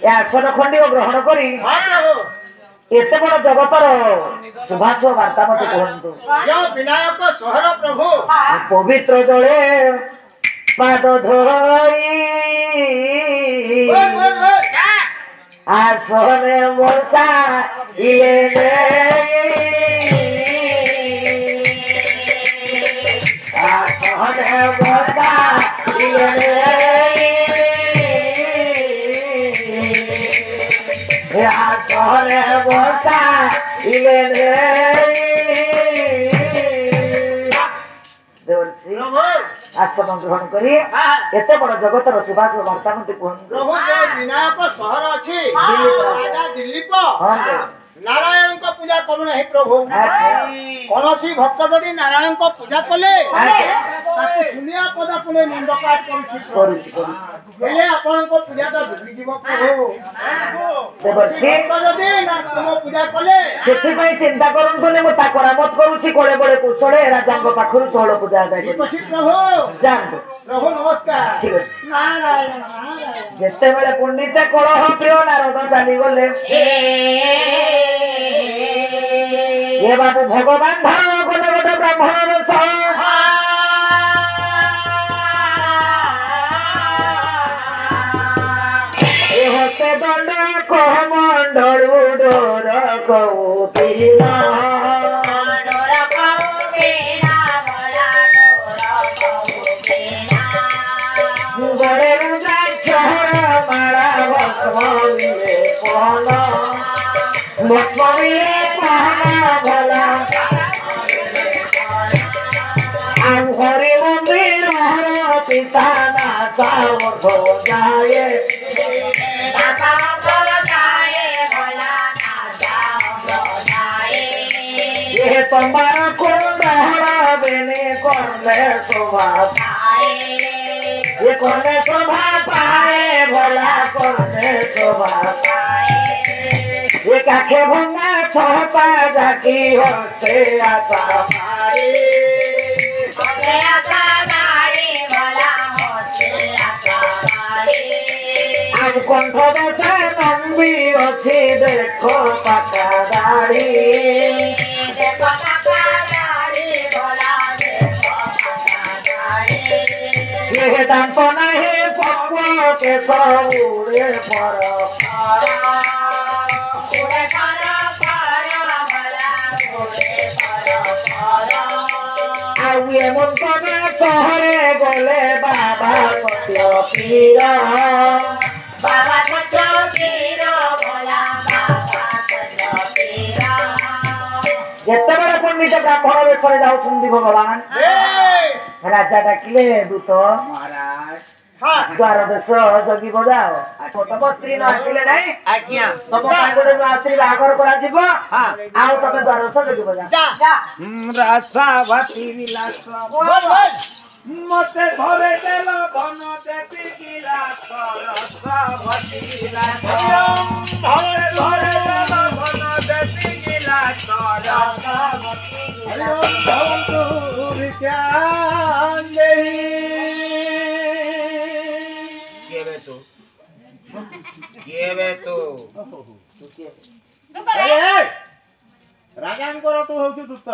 ଏ ଆସନ ଖଣ୍ଡିକ ଗ୍ରହଣ କରି ଏତେ ବଡ଼ ଜଗତର ଶୁଭାଶୁଭ ବାର୍ତ୍ତା ମତେ କୁହନ୍ତୁ। ବିନାୟକ ସହର ପ୍ରଭୁ ପବିତ୍ର ଜଳେ ପାଦ ଧୋଇ ଆସନେ ବର୍ଷା ଇଲେ ଆସନେ ବର୍ଷା ଇଲେ ଆସନେ ବର୍ଷା ଇଲେ आसन ग्रहण करी एते बड़ जगतर सुभाष वार्ता मते कहन प्रभु जो विनायक शहर अछि राजा दिलीप नारायण को पूजा करू नहीं प्रभु कौन सी भक्त जदि नारायण को पूजा कले ताकि सुनिया पदा कोले मुंड काट करू बेले आपण को पूजा तो बिगड़ी जीव प्रभु देवर्षि जदि ना तुम पूजा कले सेथि पई चिंता करंतु ने मता करामत करूछि कोळे बळे कुशळे राजा को पाखरु सोहळ पूजा आदाय करी प्रभु जान प्रभु नमस्कार ठीक अछि नारायण नारायण जेते बेले पंडित कलह प्रिय नारद चली गले ये बात भगवान धारण कोने गोटे ब्राह्मण सह ए होते दंड कमंडलु डोर कौपीना डोर कौपीना बड़ा डोर कौपीना गरे रुजा चहर माला भस्मले कोना भस्मले कोना भला आउ हरि मंदिर हर पिताना सावध जाए तुम्हारा कुंड बेने करले शोभा ये करले शोभा पाए भला करले शोभा ये काखे भंगा छपा जाकी हस्ते आता मारे हस्ते आता नारी भला हस्ते आता मारे आज कंठ बसा नंबी अच्छी देखो पका दाढ़ी दांत नहीं पक्व के सबुरे पर आउे मंतने सहरे गले बाबा सत्य पीर बाबा सत्य पीर भला बाबा सत्य पीर जेते बड़े पंडित ब्राह्मण बेशरे जाउछन्ती भगवान राजा डाकिले दूत महाराज द्वार देश जगी बजाओ तम स्त्री न आसिले नहीं आज्ञा तम कागोडे न स्त्री बागर करा जिवो आउ तमे द्वार देश जगी बजा जा रासा भाती विलास बोल बोल मते घरे देल धन देती गिलास रासा भाती विलास घरे घरे देल धन देती गिलास रासा भाती विलास राजांकर तू हूँ दूत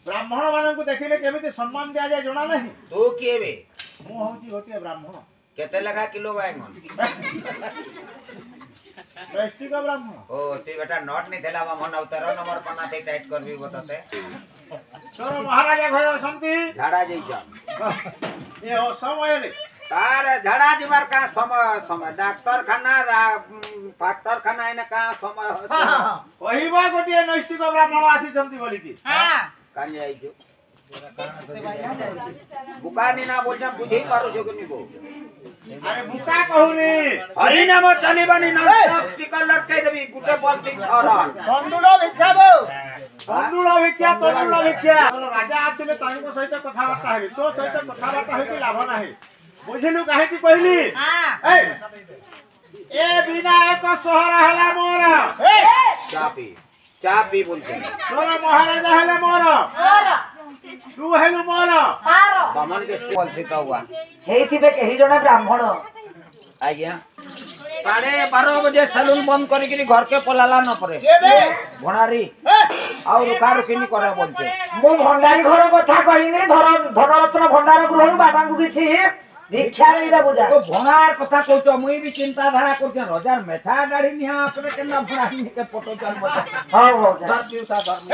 ब्राह्मण मान देखिले केमिति सम्मान दिया जाए जना नहीं तू किए बे मु हूँ गोटे ब्राह्मण केते लगा किलो बैंगन वैष्णिक ब्राह्मण ओ ती बेटा नोट नहीं थेला मन उतार नंबर पन्ना ते टाइट करबी बताते तोर महाराजा घर संती झाड़ा जइजा ए ओ समय ले तार झाड़ा जीवार का समय समय डॉक्टर खाना फाक्टर खाना इने का समय कहिबा गोटे नैष्ठिक ब्राह्मण आसी जंती बोली की हां कानी आइजो बुकानी ना बोलछा बुझी पारो जो कनी बो अरे बुका कहूनी हरि नाम चलीबानी ना टिकल लटकाई देबी गुटे बोलती छरा तंडुलो भिक्षा बो तंडुलो भिक्षा राजा आथिले तांको सहित कथा वार्ता हेबी तो सहित कथा वार्ता हेबी लाभ नाही बुझिलु काहे की कहली हां ए विनायक शहर हला मोर चापी बोलते तोर महाराजा हले मोर तू हेलु मोर बामन के बोलते तो हुआ हेइथिबे केही जणा ब्राह्मण आज्ञा 12:30 बजे सैलून बंद करी घर के पलाला न पड़े भणारी और रुका रुकी नहीं करे बोलते मु भंडारी घर कथा कहिनी धनरत्न भंडार गृह बाबा को किछि भिक्षा नहीं बुझा तो भणार कथा कहतो मुई भी चिंता धारा करते हजार मेथा गाड़ी निहा अपने केना भणारी के फोटो चल बता हां हो जा धर्मयुता धर्म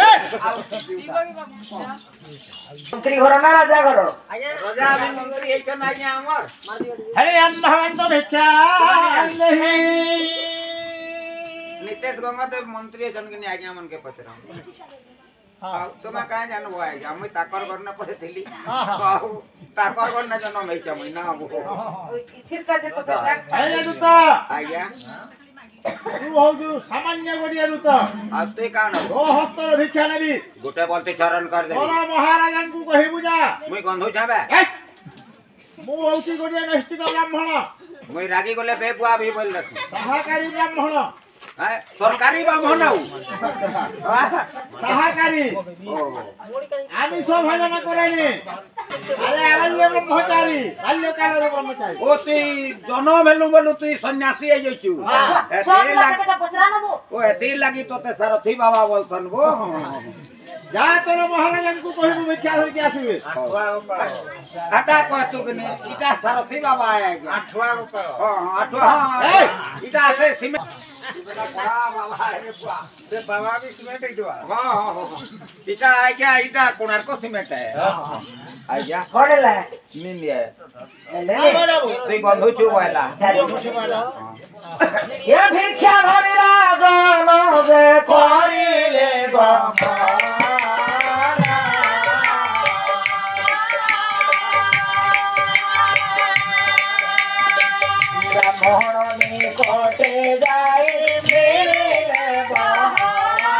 मंत्री घर ना राजा घर राजा भी मंत्री एक ना आज्ञा हमर हे हम भवन तो भिक्षा नहीं नितेश गंगादेव मंत्री जन के आज्ञा मन के पचरा हां तो मैं कहां जानबो आज्ञा मुई ताकर करना पड़े दिल्ली हां ताकर करना जनो मैं चमई ना हो फिर का जे तो हे दुता आज्ञा तू हो जो सामान्य गडिया दुता अब ते कान ओ हस्तर भिक्षा नेबी गोटे बोलते चरण कर दे तोरा महाराजा को कहि बुझा मुई गंधु छाबे मु होती गडिया नैष्टिक ब्राह्मण मुई रागी गले बेबुआ भी बोल रखी सहाकारी ब्राह्मण है सरकारी ब्राह्मण हूं सहाकारी आमी सब भजन कराइनी अरे आवाल्य ब्रह्मचारी बाल्यकाल ब्रह्मचारी ओ ती जन्म हेलु बोलु तू सन्यासी आइ जइछु एते लागी ओ एते लागी तोते सारथी बाबा बोलसन गो जा तोर महाराजा को कहिबु भिक्षा धर के आसीबे आटा कहतु कने इटा सारथी बाबा आए 8वां रुपया हां 8वां इटा से सीमेंट बाबा भी सीमेंट इटवा हां इटा आ गया इटा कोणार्क सीमेंट है आ गया कोडला निंदिया ले तुई बंधु छुवाला ये भिक्षा धरि राजन जे करिले ब्राह्मण निकटे जाए मिले बहाना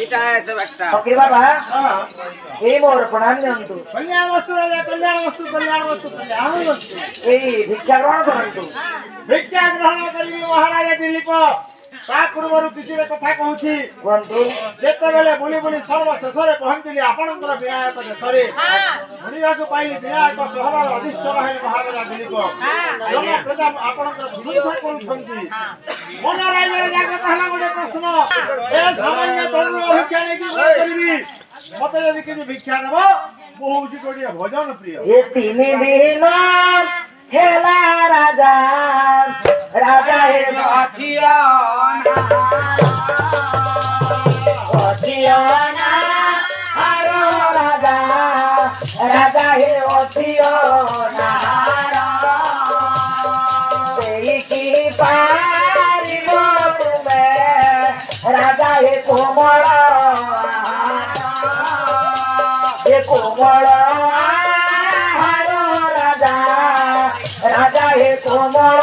इटा ऐसे बच्चा फकीर बाबा ए मोर प्रणाम जानतु कल्याण वस्तु राजा कल्याण वस्तु ए भिक्षा ग्रहण करंतु भिक्षा ग्रहण करी महाराजा दिलीप ता पूर्वरु किसी कथा कहूची कुहंतु जेते बेले बुली बुली सर्व शेषरे पहुंचली आपणकर विनायक देशरे बुलिबाकु पाइली विनायक सहरर अधिष्ठर है महाराजा दिलीप जन प्रजा आपणकर विरुद्ध करूछंती मन राइले जाके कहला गोटे प्रश्न ए सामान्य तोरु भिक्षा नै कि करबी मते यदि कि भिक्षा देबो बहुत कोडी भोजन प्रिय ये तीन दिन हेला राजा राजा हे अथियाना हारो राजा राजा हे अथियाना की पारिबो तुमे राजा हे कोमल हे कोमल हारो राजा राजा हे कोमल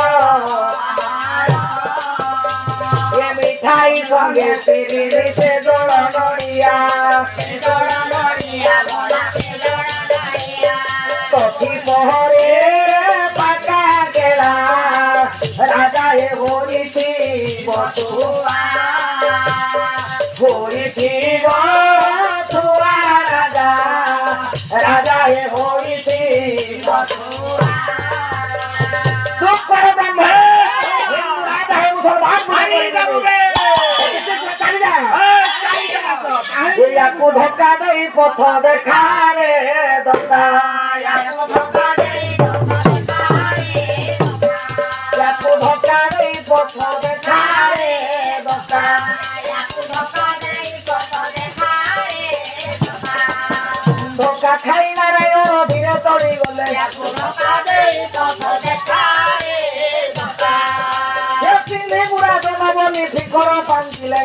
ये मिठाई संगे तेरी से जोड़ा नड़िया कथी मोहरे पाका गेला राजा हे होरी थी बटुआ होरी थी बटुआ राजा राजा हे होरी थी बटुआ सुपर ब्रह्म राजा हे मुसलमान मारी जाबुबे चली जा याकू धक्का दई पथ देखा रे दत्ता याकू धक्का दई पथ देखा रे दत्ता धक्का खाई नारायण धीरे तड़ी गले सिंधी बुढ़ा जमा बनी फिकर पांचिले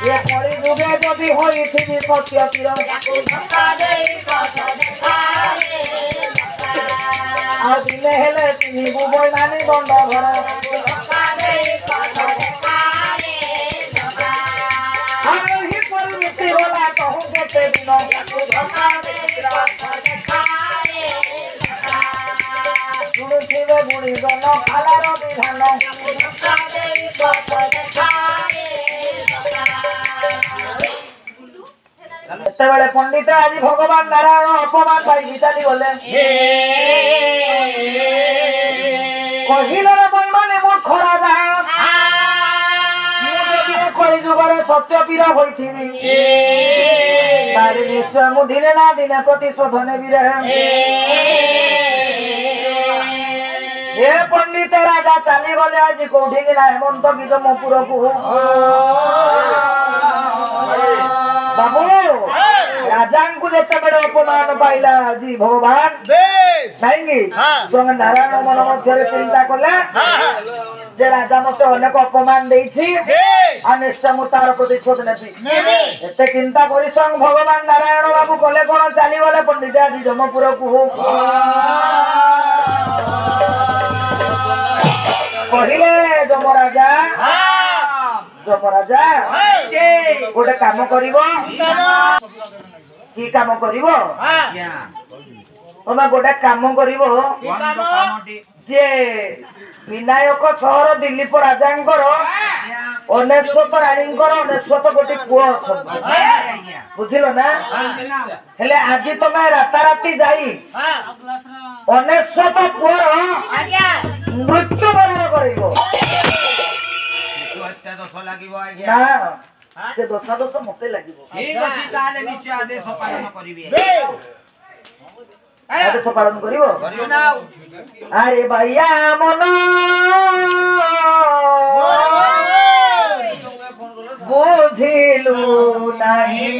ये करी जुगे जदि होई थी सत्य तीर आ दिले हेले तिनी बुबई नानी दंड घर ही परिमिति होला कहूँ केते दिन शुणुथिबे बुढ़ी ନିଗନ ଖାଲାର ବିଧାନ ସେତେବେଳେ ପଣ୍ଡିତ ଆଜି ଭଗବାନ ନାରାୟଣ ଅପମାନ ପାଇ ଚାଲିଗଲେ କହିଲେ ବୈମାନେ ମୂର୍ଖ ରାଜା କଳିଯୁଗରେ ସତ୍ୟ ପୀର ହୋଇଥିବି ତାରି ନିଶ୍ଚୟ ମୁଁ ଦିନେ ନା ଦିନେ ପ୍ରତିଶୋଧ ନେବି ରେ ଏ ପଣ୍ଡିତ ରାଜା ଚାଲିଗଲେ ଆଜି କୋଉଠିକି ନା ହେମନ୍ତ ବିଜମପୁରକୁ ବାବୁ ରାଜାଙ୍କୁ ଯେତେବେଳେ ଅପମାନ ପାଇଲା ଆଜି ଭଗବାନ କାହିଁକି ସ୍ୱୟଂ ନାରାୟଣ ମନ ମଧ୍ୟରେ ଚିନ୍ତା କଲେ যে রাজা মতে অনেক অপমান দিয়েছি আর নিশ্চয় মু তার প্রতিশোধ নেবি এতে চিন্তা করি স্বয়ং ভগবান নারায়ণ বাবু কলে কোন চালিগলে পণ্ডিত আଜି যমপুরকু কহিলে যমরাজা গোটে কাম করিব কি কাম করিব তোমরা গোটে কাম করিব যে বিনায়ক সহর দিলীপ রাজাঙ্কর অনেশ্বত রানীঙ্কর অনেশ্বত গোটি পুଅ ଅଛନ୍ତି ବୁଝିଲ ନା ହେଲେ ଆଜି ତମେ ରାତାରାତି ଯାଇ ଅନେଶ୍ୱତ ପୁଅର ମୃତ୍ୟୁବରଣ କରିବ ନା ସେ ଦୋଷ ମତେ ଲାଗିବ আদেশ পালন করিব আরে ভাইয়া মন বুঝিলু নাহি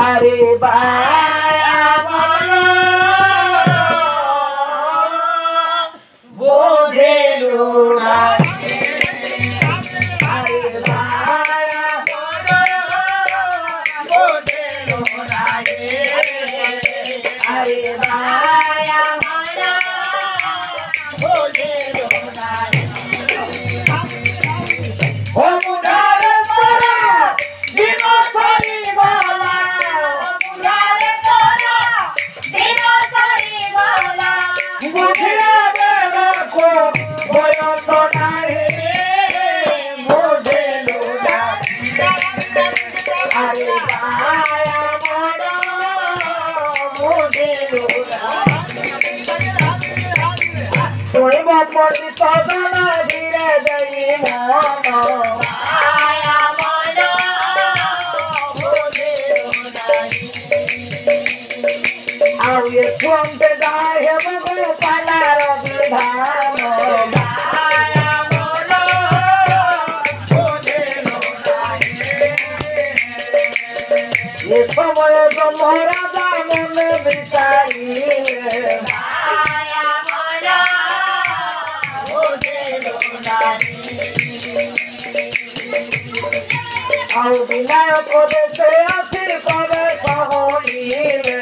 আরে ভাইয়া মন বুঝিলু নাহি পণ্ডিত ধীরে যাই ଆଉ ଏ ଛୁଅନ୍ତେ ଯାଏ ହେବ ପାଲାର ବିଧାନ ଏ ସମୟ ମହାରାଜା ମନେ ବିଚାରିଲେ ଆଉ ବିନାୟକ ଦେଶେ ଆସି କବେ କହିଲେ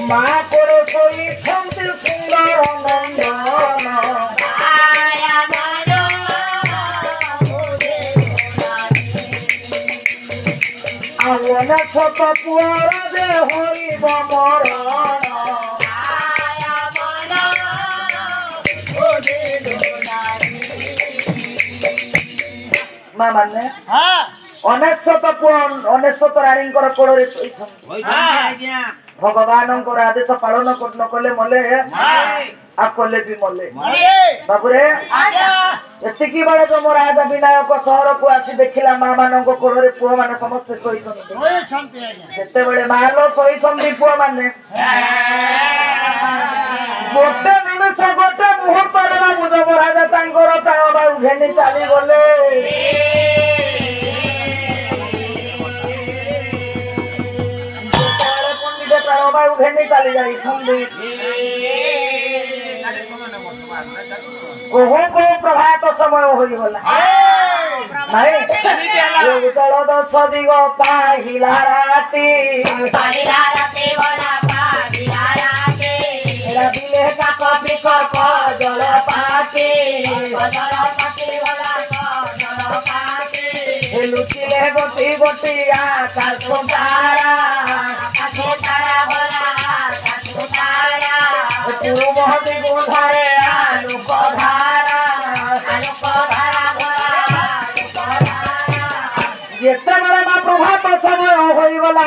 ମା করে ଶୋଇଛନ୍ତି ସୁନ୍ଦର ନନ୍ଦନ ଆଉ ଅନେଶ୍ୱତ ପୁଅର ଯେ ହରିବ ମରଣ ମା ମାନେ ଅନେଶ୍ୱତ ପୁଅ ଅନେଶ୍ୱତ ରାଣୀଙ୍କର କୋଳରେ ଶୋଇଛନ୍ତି ଭଗବାନଙ୍କର ଆଦେଶ ପାଳନ ନ କଲେ ମଲେ ଆଉ କଲେ ବି ମଲେ ବାବୁରେ ଏତିକି ବେଳେ ତମ ରାଜା ବିନାୟକ ସହରକୁ ଆସି ଦେଖିଲା ମା ମାନଙ୍କ କୋଳରେ ପୁଅ ମାନେ ସମସ୍ତେ ଶୋଇଛନ୍ତି ସେତେବେଳେ ମା ଲୋ ଶୋଇଛନ୍ତି ପୁଅ ମାନେ ଗୋଟେ ନିମିଷ ଗୋଟେ ମୁହୂର୍ତ୍ତରେ ବାବୁ ତମ ରାଜା ତାଙ୍କର ପ୍ରାଣ ବାୟୁ ଘେନି ଚାଲିଗଲେ ବାୟୁ ଘେନି ଚାଲି ଯାଇଛନ୍ତି କୋଉ କୋଉ ପ୍ରଭାତ ସମୟ ହୋଇଗଲା ନାଇଁ ଉତ୍ତର ଦଶ ଦିଗ ପାହିଲା ରାତି ଦିନେ ଜଳ ପାଟି ଲୁଚିଲେ ଗୋଟି ଗୋଟିଆ କାଠ ତାରା ପୂର୍ବତି ଗୋଧାରେ ଆଲୋକ ଧାରା ଯେତେବେଳେ ମା ପ୍ରଭାତ ସମୟ ହୋଇଗଲା